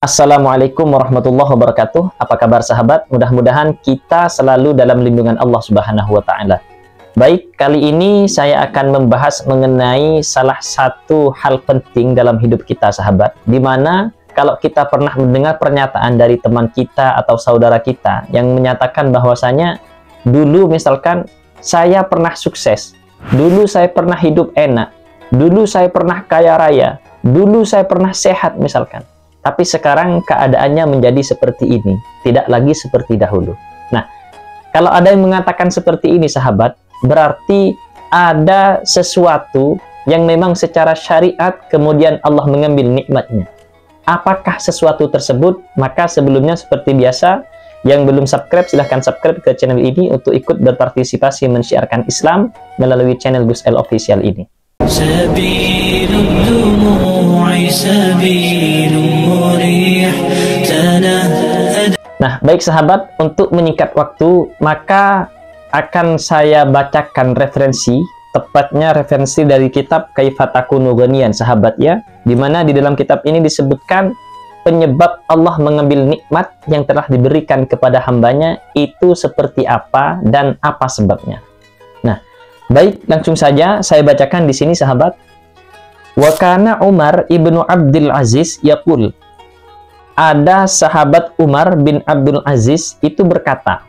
Assalamualaikum warahmatullahi wabarakatuh. Apa kabar sahabat? Mudah-mudahan kita selalu dalam lindungan Allah Subhanahu wa Ta'ala. Baik, kali ini saya akan membahas mengenai salah satu hal penting dalam hidup kita sahabat, di mana kalau kita pernah mendengar pernyataan dari teman kita atau saudara kita yang menyatakan bahwasanya dulu misalkan saya pernah sukses, dulu saya pernah hidup enak, dulu saya pernah kaya raya, dulu saya pernah sehat misalkan. Tapi sekarang keadaannya menjadi seperti ini, tidak lagi seperti dahulu. Nah, kalau ada yang mengatakan seperti ini sahabat, berarti ada sesuatu yang memang secara syariat kemudian Allah mengambil nikmatnya. Apakah sesuatu tersebut? Maka sebelumnya seperti biasa, yang belum subscribe silahkan subscribe ke channel ini untuk ikut berpartisipasi mensyiarkan Islam melalui channel Gus El Official ini. Nah, baik sahabat, untuk menyingkat waktu, maka akan saya bacakan referensi, tepatnya referensi dari kitab Kaifa Takunu Ghaniyan sahabat ya, di mana di dalam kitab ini disebutkan penyebab Allah mengambil nikmat yang telah diberikan kepada hambanya itu seperti apa dan apa sebabnya. Nah, baik, langsung saja saya bacakan di sini sahabat. Wa kana Umar ibnu Abdul Aziz yaqul. Ada sahabat Umar bin Abdul Aziz itu berkata,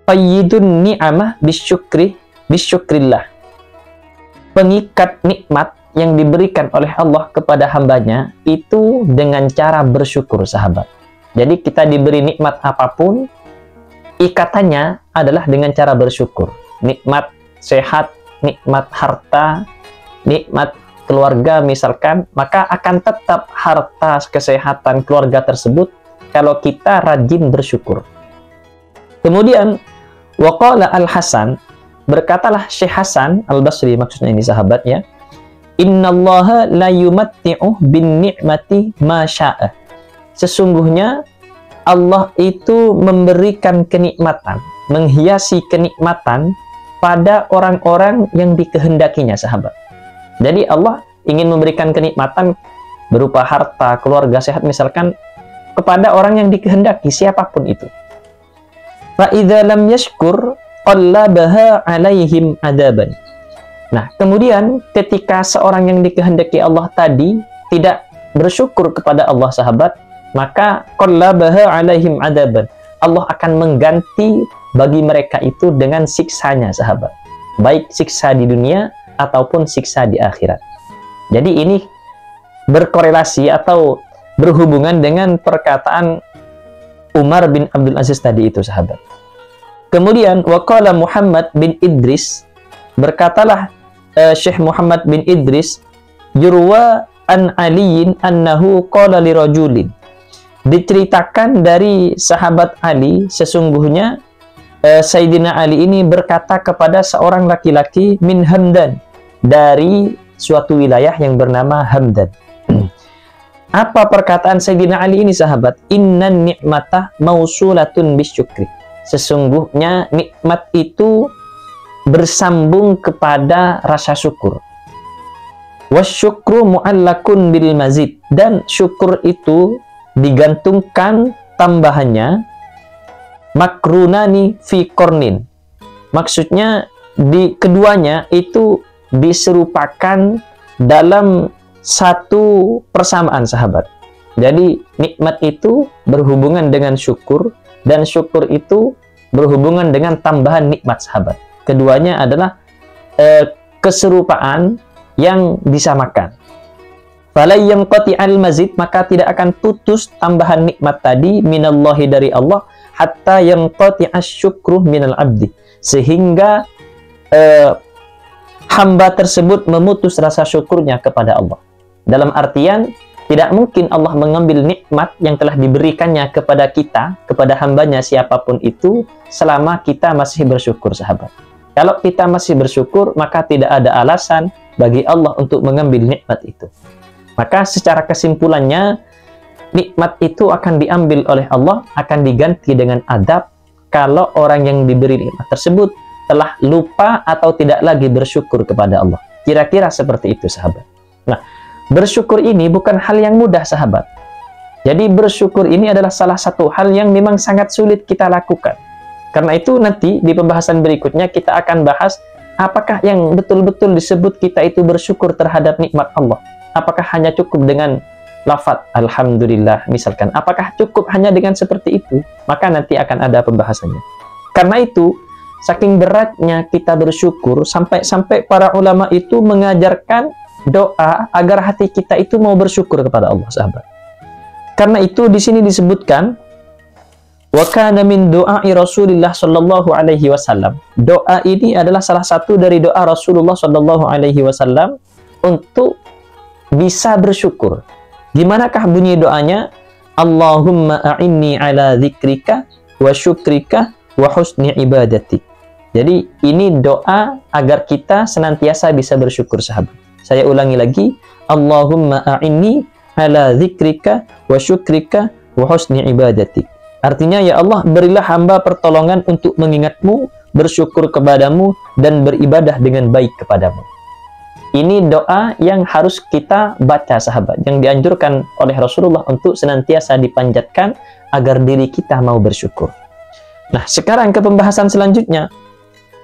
Qayyidun ni'amah bisyukrillah. Pengikat nikmat yang diberikan oleh Allah kepada hambanya itu dengan cara bersyukur sahabat. Jadi kita diberi nikmat apapun, ikatannya adalah dengan cara bersyukur. Nikmat sehat, nikmat harta, nikmat keluarga misalkan, maka akan tetap harta, kesehatan keluarga tersebut kalau kita rajin bersyukur. Kemudian waqala Al-Hasan, berkatalah Syekh Hasan Al-Basri, maksudnya ini sahabat ya, innallaha la yumatti'u bin ni'mati ma sya'a. Sesungguhnya Allah itu memberikan kenikmatan, menghiasi kenikmatan pada orang-orang yang dikehendakinya sahabat. Jadi Allah ingin memberikan kenikmatan berupa harta, keluarga sehat misalkan kepada orang yang dikehendaki, siapapun itu. Fa idza lam yashkur qallabaha alaihim adaban. Nah, kemudian ketika seorang yang dikehendaki Allah tadi tidak bersyukur kepada Allah sahabat, maka qallabaha alaihim adaban. Allah akan mengganti bagi mereka itu dengan siksanya sahabat. Baik siksa di dunia ataupun siksa di akhirat. Jadi ini berkorelasi atau berhubungan dengan perkataan Umar bin Abdul Aziz tadi itu sahabat. Kemudian waqala Muhammad bin Idris, berkatalah Syekh Muhammad bin Idris, yurwa an aliyin annahu qala li rajulin. Diceritakan dari sahabat Ali, sesungguhnya Sayyidina Ali ini berkata kepada seorang laki-laki min Hamdan, dari suatu wilayah yang bernama Hamdan. Apa perkataan Sayyidina Ali ini sahabat? Innan ni'mata mausulatun bisyukri. Sesungguhnya nikmat itu bersambung kepada rasa syukur. Wasyukru mu'allakun bil mazid. Dan syukur itu digantungkan tambahannya makrunani fi kornin. Maksudnya di keduanya itu diserupakan dalam satu persamaan sahabat. Jadi nikmat itu berhubungan dengan syukur, dan syukur itu berhubungan dengan tambahan nikmat sahabat. Keduanya adalah keserupaan yang disamakan. Falai yanqati al-mazid, maka tidak akan putus tambahan nikmat tadi minallahi dari Allah hatta yanqati asyukru minal abdi, sehingga hamba tersebut memutus rasa syukurnya kepada Allah. Dalam artian, tidak mungkin Allah mengambil nikmat yang telah diberikannya kepada kita, kepada hambanya siapapun itu, selama kita masih bersyukur sahabat. Kalau kita masih bersyukur, maka tidak ada alasan bagi Allah untuk mengambil nikmat itu. Maka secara kesimpulannya, nikmat itu akan diambil oleh Allah, akan diganti dengan adab kalau orang yang diberi nikmat tersebut telah lupa atau tidak lagi bersyukur kepada Allah. Kira-kira seperti itu sahabat. Nah, bersyukur ini bukan hal yang mudah sahabat. Jadi bersyukur ini adalah salah satu hal yang memang sangat sulit kita lakukan. Karena itu nanti di pembahasan berikutnya kita akan bahas apakah yang betul-betul disebut kita itu bersyukur terhadap nikmat Allah. Apakah hanya cukup dengan lafaz alhamdulillah misalkan. Apakah cukup hanya dengan seperti itu? Maka nanti akan ada pembahasannya. Karena itu saking beratnya kita bersyukur sampai para ulama itu mengajarkan doa agar hati kita itu mau bersyukur kepada Allah, sahabat. Karena itu di sini disebutkan wa kana min du'ai Rasulillah sallallahu alaihi wasallam. Doa ini adalah salah satu dari doa Rasulullah sallallahu alaihi wasallam untuk bisa bersyukur. Gimanakah bunyi doanya? Allahumma a'inni ala dzikrika wa syukrika wa husni ibadatik. Jadi ini doa agar kita senantiasa bisa bersyukur, sahabat. Saya ulangi lagi, Allahumma a'inni ala dzikrika wa syukrika wa husni ibadatik. Artinya, ya Allah, berilah hamba pertolongan untuk mengingatmu, bersyukur kepadamu, dan beribadah dengan baik kepadamu. Ini doa yang harus kita baca, sahabat, yang dianjurkan oleh Rasulullah untuk senantiasa dipanjatkan agar diri kita mau bersyukur. Nah, sekarang ke pembahasan selanjutnya.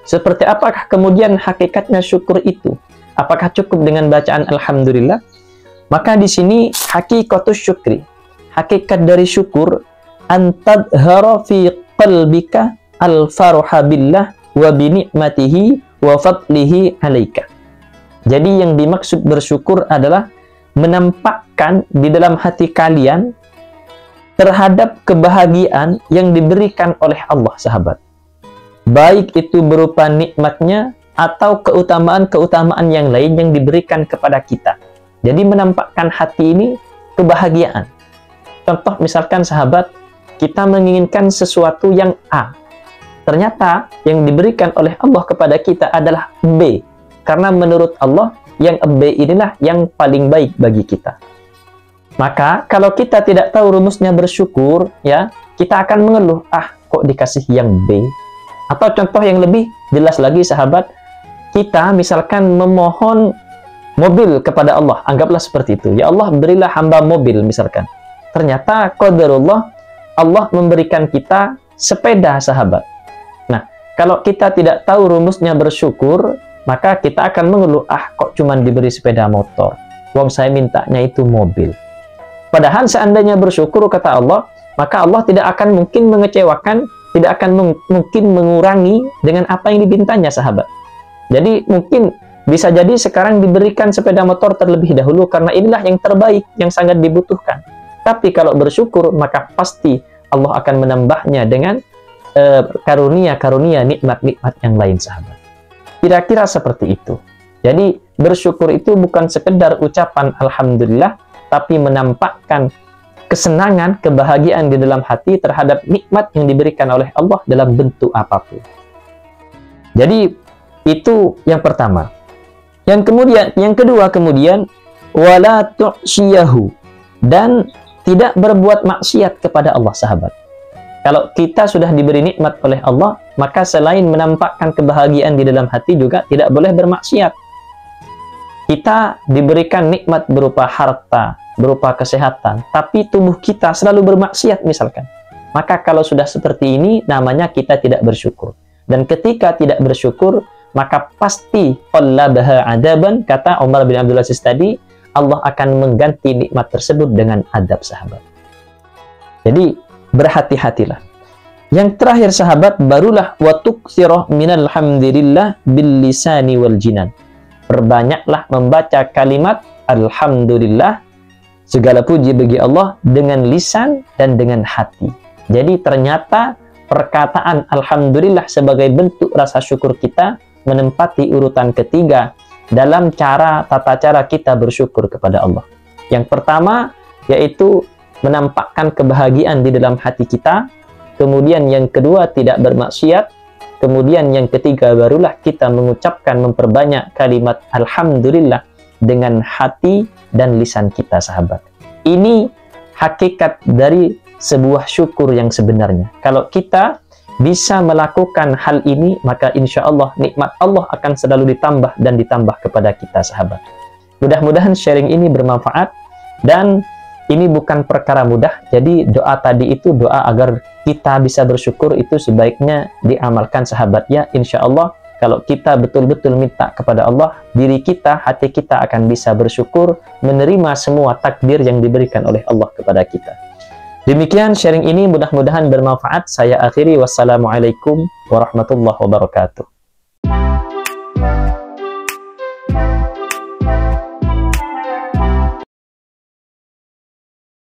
Seperti apakah kemudian hakikatnya syukur itu? Apakah cukup dengan bacaan alhamdulillah? Maka di sini hakikatus syukri, hakikat dari syukur, antadhara fi qalbika al-farha billah wa bi ni'matihi wa fadlihi 'alaika. Jadi yang dimaksud bersyukur adalah menampakkan di dalam hati kalian terhadap kebahagiaan yang diberikan oleh Allah, sahabat. Baik itu berupa nikmatnya atau keutamaan-keutamaan yang lain yang diberikan kepada kita. Jadi menampakkan hati ini kebahagiaan. Contoh misalkan, sahabat, kita menginginkan sesuatu yang A. Ternyata yang diberikan oleh Allah kepada kita adalah B. Karena menurut Allah yang B inilah yang paling baik bagi kita. Maka kalau kita tidak tahu rumusnya bersyukur, ya, kita akan mengeluh, kok dikasih yang B. Atau contoh yang lebih jelas lagi, sahabat, kita misalkan memohon mobil kepada Allah, anggaplah seperti itu. Ya Allah, berilah hamba mobil misalkan. Ternyata qadarullah Allah memberikan kita sepeda, sahabat. Nah, kalau kita tidak tahu rumusnya bersyukur, maka kita akan mengeluh, kok cuman diberi sepeda motor, wong saya mintanya itu mobil. Padahal seandainya bersyukur, kata Allah, maka Allah tidak akan mungkin mengecewakan, tidak akan mungkin mengurangi dengan apa yang dibintanya, sahabat. Jadi mungkin bisa jadi sekarang diberikan sepeda motor terlebih dahulu karena inilah yang terbaik, yang sangat dibutuhkan. Tapi kalau bersyukur, maka pasti Allah akan menambahnya dengan karunia-karunia, nikmat-nikmat yang lain, sahabat. Kira-kira seperti itu. Jadi bersyukur itu bukan sekedar ucapan alhamdulillah, tapi menampakkan kesenangan, kebahagiaan di dalam hati terhadap nikmat yang diberikan oleh Allah dalam bentuk apapun. Jadi itu yang pertama. Yang kedua kemudian wala tu'siyahu, dan tidak berbuat maksiat kepada Allah, sahabat. Kalau kita sudah diberi nikmat oleh Allah, maka selain menampakkan kebahagiaan di dalam hati juga tidak boleh bermaksiat. Kita diberikan nikmat berupa harta, berupa kesehatan, tapi tubuh kita selalu bermaksiat misalkan. Maka kalau sudah seperti ini, namanya kita tidak bersyukur. Dan ketika tidak bersyukur, maka pasti qallabaha adaban, kata Umar bin Abdul Aziz tadi, Allah akan mengganti nikmat tersebut dengan adab, sahabat. Jadi berhati-hatilah. Yang terakhir, sahabat, barulah wa tuksirah minal hamdilillah bil lisani wal jinan. Perbanyaklah membaca kalimat alhamdulillah, segala puji bagi Allah, dengan lisan dan dengan hati. Jadi ternyata perkataan alhamdulillah sebagai bentuk rasa syukur kita menempati urutan ketiga dalam tata cara kita bersyukur kepada Allah. Yang pertama yaitu menampakkan kebahagiaan di dalam hati kita, kemudian yang kedua tidak bermaksiat, kemudian yang ketiga barulah kita mengucapkan, memperbanyak kalimat alhamdulillah dengan hati dan lisan kita, sahabat. Ini hakikat dari sebuah syukur yang sebenarnya. Kalau kita bisa melakukan hal ini, maka insya Allah nikmat Allah akan selalu ditambah dan ditambah kepada kita, sahabat. Mudah-mudahan sharing ini bermanfaat, dan ini bukan perkara mudah. Jadi doa tadi itu doa agar kita bisa bersyukur itu sebaiknya diamalkan sahabat ya. Insya Allah kalau kita betul-betul minta kepada Allah, diri kita, hati kita akan bisa bersyukur, menerima semua takdir yang diberikan oleh Allah kepada kita. Demikian sharing ini, mudah-mudahan bermanfaat. Saya akhiri, wassalamualaikum warahmatullahi wabarakatuh.